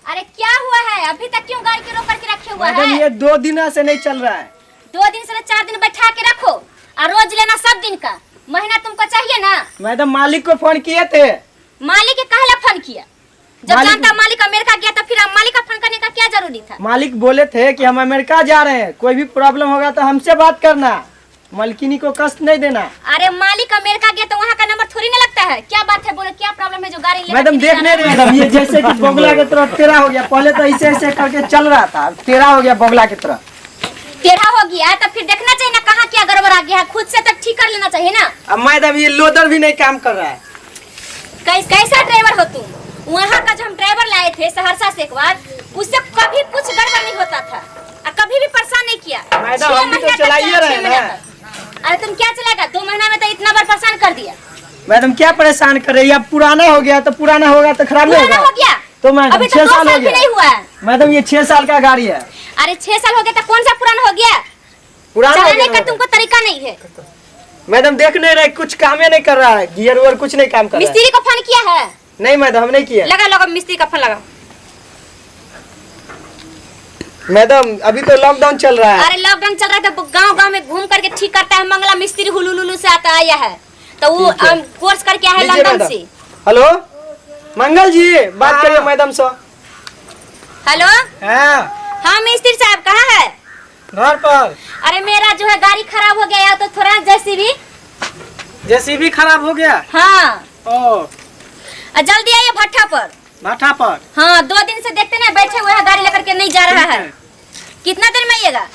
अरे क्या हुआ है? अभी तक क्यों गाड़ी के रोक करके रखे हुआ है? ये 2 दिन से नहीं चल रहा है। 2 दिन से 4 दिन बैठा के रखो और रोज लेना सब दिन का। महीना तुमको चाहिए ना? मैडम मालिक को फोन किए थे। मालिक के कहला फोन किया? जब जानता मालिक अमेरिका गया तो फिर मालिक का फोन करने का क्या जरूरी था? मालिक बोले थे कि हम अमेरिका जा रहे हैं, कोई भी प्रॉब्लम होगा तो हमसे बात करना, मालकिनी को कष्ट नहीं देना। अरे मालिक अमेरिका गया तो वहाँ का नंबर थोड़ी ना लगता है। क्या बात है, बोलो क्या प्रॉब्लम है जो गाड़ी ले? मैडम देख नहीं रहे मैडम, ये जैसे कि बोगला की तरफ टेढ़ा हो गया। पहले तो ऐसे ऐसे करके चल रहा था, टेढ़ा हो गया बोगला की तरफ। टेढ़ा हो गया तो फिर देखना चाहिए ना कहाँ क्या गड़बड़ आ गया है, खुद से तो ठीक कर लेना चाहिए ना। अब मैडम ये लोडर भी नहीं काम कर रहा है। कैसा ड्राइवर हो तुम? वहाँ का जो हम ड्राइवर लाए थे सहरसा से एक बार, उससे कभी कुछ गड़बड़ नहीं होता था और कभी भी परेशान नहीं किया। मैडम हम भी तो चलाइए रहे ना। अरे तुम क्या चलाएगा? 2 महीना में तो इतना बार परेशान कर दिया। मैडम क्या परेशान कर रही है? अब पुराना हो गया तो पुराना होगा तो खराब नहीं होगा। हो गया तो मैडम अभी 6 साल हो नहीं गया। हुआ है मैडम ये 6 साल का गाड़ी है। अरे 6 साल हो गया तो कौन सा पुराना हो गया? पुराना चलाने का तुमको तरीका नहीं है। मैडम देख नहीं रहे, कुछ काम ही नहीं कर रहा है, गियर वोर कुछ नहीं काम कर रहा है। मिस्त्री को फोन किया है? नहीं मैडम हम नहीं किया। लगा मिस्त्री का फोन लगा। मैडम अभी तो लॉकडाउन चल रहा है। अरे लॉकडाउन चल रहा है तो गांव में घूम करके ठीक करता है। मंगला मिस्त्री हुलुलुलु से आता आया है तो वो कोर्स करके आया है लंदन से। हेलो मंगल जी बात करिए मैडम से। हेलो हाँ मिस्त्री साहब कहाँ है? घर पर। अरे मेरा जो है गाड़ी खराब हो गया तो थोड़ा जेसीबी खराब हो गया। हाँ ओ जल्दी आइए भट्ठा पर। हाँ 2 दिन से देखते ना बैठे हुए हैं, गाड़ी लेकर के नहीं जा रहा है। कितना देर में आइएगा?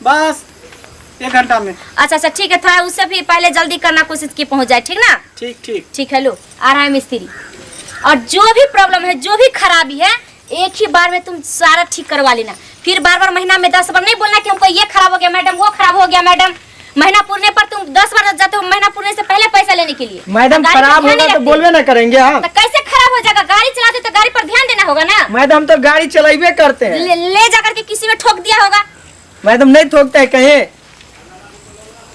बस 1 घंटा में। अच्छा ठीक है, थोड़ा उससे भी पहले जल्दी करना कोशिश की पहुंच जाए, ठीक ना? ठीक है। लो आ रहा है मिस्त्री और जो भी प्रॉब्लम है जो भी खराबी है एक ही बार में तुम सारा ठीक करवा लेना। फिर बार महीना में 10 बार नहीं बोलना कि हमको ये खराब हो गया मैडम, वो खराब हो गया मैडम। महीना पूरने पर तुम 10 बार जाते हो महीना पूरने से पहले पैसा लेने के लिए। मैडम खराब होगा तो बोलवे ना करेंगे हम। तो कैसे खराब हो जाएगा? गाड़ी चलाते तो गाड़ी पर ध्यान देना होगा ना। मैडम तो गाड़ी चलाइबे करते हैं। ले जाकर के किसी में ठोक दिया होगा। मैडम नहीं ठोकते है कहीं।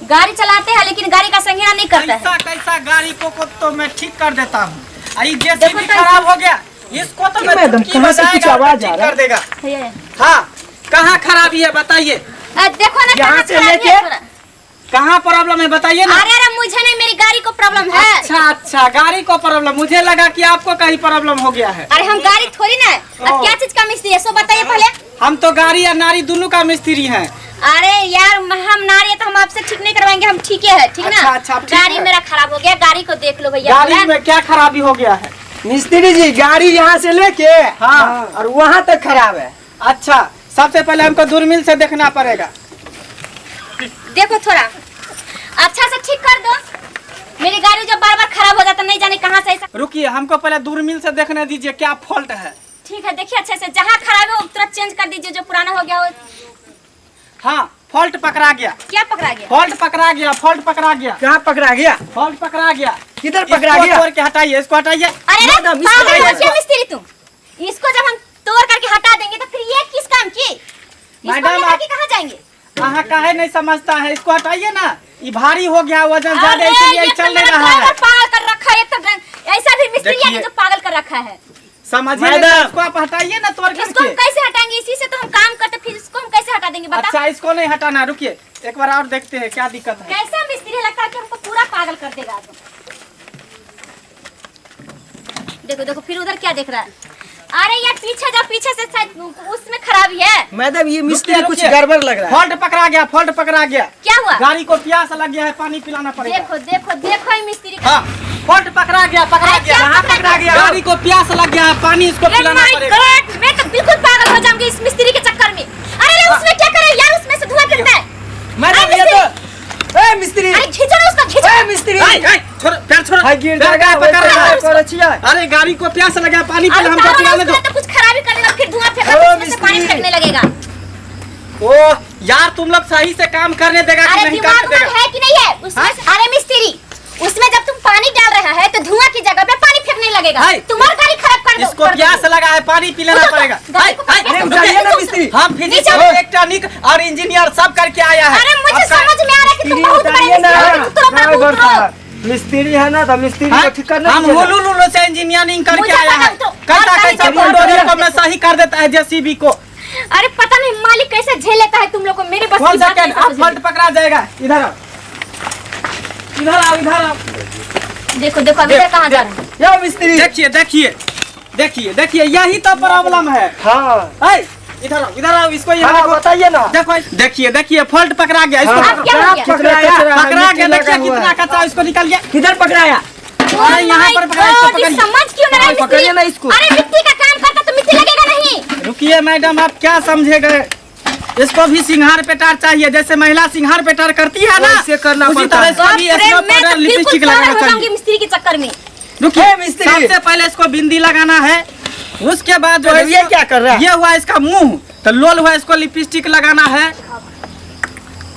गाड़ी चलाते हैं लेकिन गाड़ी का संज्ञान नहीं करता है। कैसा गाड़ी को तो मैं ठीक कर देता हूँ। जेसीबी खराब हो गया इसको तो मैं मैडम कहाँ से कुछ आवाज आ रहा कर देगा। हाँ कहाँ खराबी है बताइए? देखो ना यहाँ से लेके कहाँ प्रॉब्लम है बताइए ना। अरे मुझे नहीं, मेरी गाड़ी को प्रॉब्लम है। अच्छा गाड़ी को प्रॉब्लम, मुझे लगा कि आपको कहीं प्रॉब्लम हो गया है। अरे हम गाड़ी थोड़ी ना है। अब क्या चीज का मिस्त्री है सो बताइए पहले। हम तो गाड़ी और नारी दोनों का मिस्त्री हैं। अरे यार हम नारी है तो हम आपसे ठीक नहीं करवाएंगे, हम ठीक है ठीक ना। अच्छा गाड़ी मेरा खराब हो गया, गाड़ी को देख लो भैया। गाड़ी में क्या खराबी हो गया है? मिस्त्री जी गाड़ी यहाँ से लेके हाँ और वहाँ तक खराब है। अच्छा सबसे पहले हमको दूरबीन से देखना पड़ेगा। देखो थोड़ा अच्छा से ठीक कर दो। मेरी गाड़ी जब बार खराब हो जाता नहीं जाने कहाँ से ऐसा। रुकिए हमको पहले दूरबीन से देखने दीजिए क्या फॉल्ट है। ठीक है देखिए अच्छे से, जहाँ खराब है वो तुरंत चेंज कर दीजिए, जो पुराना हो गया हो। हाँ फॉल्ट पकड़ा गया। क्या पकड़ा गया? फॉल्ट पकड़ा गया। फॉल्ट पकड़ा गया। कहाँ पकड़ा गया? फॉल्ट पकड़ा गया। किधर पकड़ा गया? तोड़ के हटाइए, इसको हटाइए। अरे मिस्त्री तुम इसको जब हम तोड़ करके हटा देंगे तो फिर ये किस काम की? मैडम आप कहाँ जाएंगे? कहाँ काहे नहीं समझता है, इसको हटाइए ना। ये भारी हो गया, वजन ज्यादा इसलिए चल नहीं रहा है। पागल कर रखा है तो ऐसा भी मिस्त्री है जो पागल कर रखा है। समझिए इसको आप हटाइए ना तोड़ के। इसको हम कैसे हटाएंगे? इसी से तो हम काम करते, फिर इसको हम कैसे हटा देंगे? बताओ। अच्छा इसको नहीं हटाना, रुकिए एक बार और देखते हैं क्या दिक्कत है। कैसा मिस्त्री लगता है कि हमको पूरा पागल कर देगा। देखो फिर उधर क्या देख रहा है? अरे यार पीछे जाओ, पीछे से उसमें खराबी है। मैडम ये मिस्त्री कुछ गड़बड़ लग रहा है। फॉल्ट पकड़ा गया। फॉल्ट पकड़ा गया। क्या हुआ? गाड़ी को प्यास लग गया है, पानी पिलाना पड़ेगा। देखो मिस्त्री का। फॉल्ट पकड़ा गया। कहाँ पकड़ा गया? गाड़ी को प्यास लग गया है, पानी इसको पिलाना पड़ेगा। मैं तो बिल्कुल पागल हो जाऊंगी इस मिस्त्री के चक्कर में। अरे उसमें क्या करे यार, उसमें से धुआं गिरता है। मैडम ये तो मिस्त्री खींचो ना उसका, खींचो। मिस्त्री छोड़ो पैर छोड़ो। गिर जाएगा अरे गाड़ी को प्यास लगा, पानी पिलाना दो। तो कुछ खराबी करेगा फिर धुआं फेंकेगा, उसमें से पानी फेंकने लगेगा। ओ यार तुम लोग सही से काम करने देगा कि नहीं करने देगा? है कि नहीं है उसमें? अरे मिस्त्री उसमें जब तुम पानी डाल रहा है तो धुआं की जगह पे पानी फेंकने लगेगा। तुम्हारी गाड़ी खराब कर दो। इसको प्यास लगा है, पानी पिलाना पड़ेगा। हम फिजिशियन, इलेक्ट्रॉनिक और इंजीनियर सब करके आया है। अरे मुझे समझ में आ रहा है कि तुम बहुत बड़े मिस्त्री है ना, तो मिस्त्री को ठीक करना हम चाहिए। हुलुलुलु से इंजीनियरिंग करके मुझे आया पता है। तो- कैसा और कैसा कहीं बुलडोजर को मैं सही कर देता है जेसीबी को। अरे पता नहीं मालिक कैसे झेल लेता है तुम लोग को, मेरे बस कौन की सा बात नहीं आप समझ फॉल्ट पकड़ा जाएगा। इधर आओ, इधर आओ, इधर आओ। में। देखो देखो अब इधर कहाँ जा रहा है। या मिस्त्री। देखिए देखिए देखिए देखिए, यही तो प्रॉब्लम है। हाँ है, इधर आओ, इसको ये हाँ, बताइए ना। देखो, देखिए देखिए फॉल्ट पकड़ा गया। इसको हाँ, अब क्या हो गया? पकड़ा गया। देखिए कितना कचरा इसको निकल गया। किधर पकड़ाया? अरे यहाँ पर पकड़ा, इसको God, ये पकड़िए। समझ क्यों ना रहा है पकड़िए मिस्त्री? ना इसको। अरे मिट्टी का काम करता तो मिट्टी लगेगा नहीं। रुकिए मैडम, आप क्या समझे गए? इसको भी सिंगार पेटार चाहिए, जैसे महिला सिंगार पेटार करती है ना, वैसे करना उसी पड़ता तरह है। इसको भी बाप रे, स्नो मैं पाउडर तो लिपस्टिक बिल्कुल लगाना पागल हो जाऊंगी चाहिए। मिस्त्री के चक्कर में। रुकिए मिस्त्री। सबसे पहले इसको बिंदी लगाना है, उसके बाद जो है ये क्या कर रहा है? ये हुआ इसका मुंह, तो लोल हुआ, इसको लिपस्टिक लगाना है,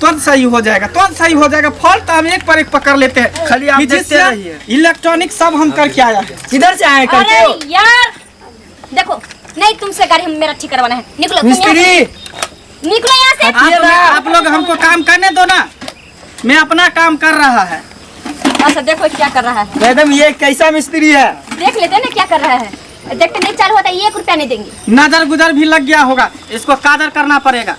तुरंत सही हो जाएगा, तुरंत सही हो जाएगा। फॉल्ट तो हम एक पर एक पकड़ लेते हैं। खाली आप फिजिक्स देखते रहिए। इलेक्ट्रॉनिक सब हम करके आया है। किधर से आए करके हो? अरे यार देखो, नहीं तुमसे गाड़ी हम मेरा ठीक करवाना है। निकलो तुम यहाँ मिस्त्री। से। निकलो यहाँ से। आप लोग हमको काम करने दो ना, मैं अपना काम कर रहा है। अच्छा देखो क्या कर रहा है, मैडम ये कैसा मिस्त्री है? देख लेते हैं ना क्या कर रहा है। देखते नहीं चालू होता 1 रुपया नहीं देंगे। नजर गुजर भी लग गया होगा, इसको कादर करना पड़ेगा।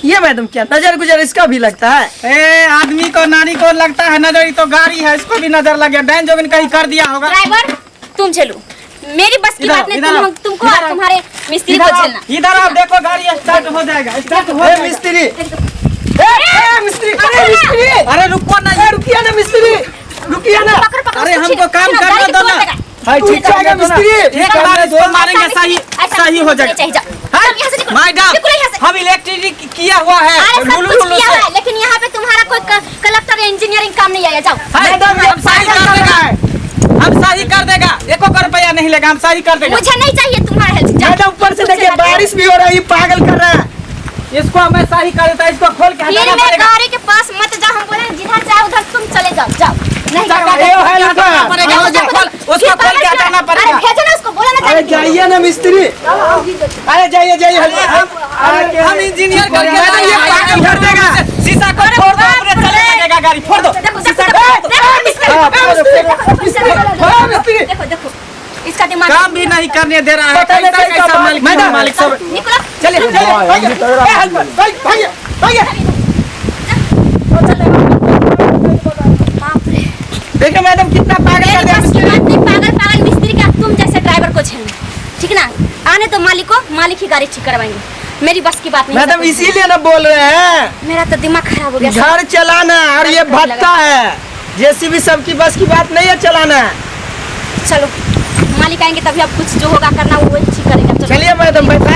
ये मैडम क्या नजर गुजर इसका भी लगता है? ए आदमी को नारी को लगता है नजर, ही तो गाड़ी है, इसको भी नजर लग गया। डाइन जोगिन कहीं कर दिया होगा। ड्राइवर तुम चलो, मेरी बस की इधर बात नहीं। इधर आओ, तुमको इधर और आओ। तुम्हारे मिस्त्री को झेलना। इधर आप देखो, गाड़ी स्टार्ट हो जाएगा, स्टार्ट हो ए जाएगा। मिस्त्री। ए मिस्त्री। अरे मिस्त्री। अरे रुको ना, ए रुकिए ना मिस्त्री। रुकिए ना। पकड़ पकड़ अरे उसको हमको छीनो, काम छीनो, करने गाड़ी दो तोड़ ना। देगा। हाय ठीक जाएगा मिस्त्री। एक बार इसको मारेंगे, सही सही हो जाएगा। चाहिए जाओ। हाँ? चल यहाँ से निकलो। मैडम निकलो यहाँ से। हम इलेक्ट्रिक किया हुआ है, अरे सब लुलु कुछ लुलु किया से। हुआ है, लेकिन यहाँ पे तुम्हारा कोई कलेक्टर या इंजीनियरिंग काम नहीं आया। जाओ मैडम हम सही कर देगा, हम सही कर देगा, 1 रुपया नहीं लेगा, हम सही कर देगा। मुझे नहीं चाहिए तुम्हारा हेल्प। जाओ। मैडम ऊपर से देखिए बारिश भी हो रही है, पागल कर रहा है। इसको मैं सही कर देता, इसको खोल के फिर हटाना मैं पड़ेगा। गाड़ी के पास मत जाओ। हम बोले जिधर जाओ उधर तुम चले जाओ। जाओ नहीं जाओ, जाओ। जाओ, है लड़का। पड़ेगा, जाओ, उसको जाओ, खोल- उसको फिर खोल के पागल हटाना अरे पड़ेगा। भेजो ना उसको, बोला ना अरे जाने जाइए ना मिस्त्री। अरे जाइए जाइए। हम इंजीनियर करके मैडम, ये पागल कर देगा। शीशा को फोड़ दो, पूरे चलने लगेगा गाड़ी, फोड़ दो। देखो शीशा देखो को- देखो मिस्त्री, हाँ, देखो, फोड़ो, मिस्त्री, फोड़ो, देखो, मिस्त्री, फोड़ो, मिस्त्री। देखो देखो इसका दिमाग। काम भी नहीं करने दे रहा है। पता नहीं कैसा कैसा कैसा मालिक- मालिक मैडम, मालिक सब। निकलो चलिए निकलो, चलिए, भाई, भाइए, ये तो रहा है। भाइए, भाइए, भाइए। बाप रे। देखिए मैडम कितना पागल मेरी कर दिया बस की मिस्त्री। बात नहीं, पागल पागल मिस्त्री का तुम जैसे ड्राइवर को झेलना, ठीक ना। आने तो मालिक को, मालिक ही गाड़ी ठीक करवाएंगे। मेरी बस की बात नहीं। मैडम सब कुछ। इसीलिए ना बोल रहे हैं मेरा तो दिमाग खराब हो गया। घर चलाना, और ये भत्ता है। जेसीबी सबकी बस की बात नहीं है चलाना। चलो मालिक आएंगे तभी अब कुछ जो होगा करना वो वही ठीक करेंगे। चलो। चलिए मैडम बैठा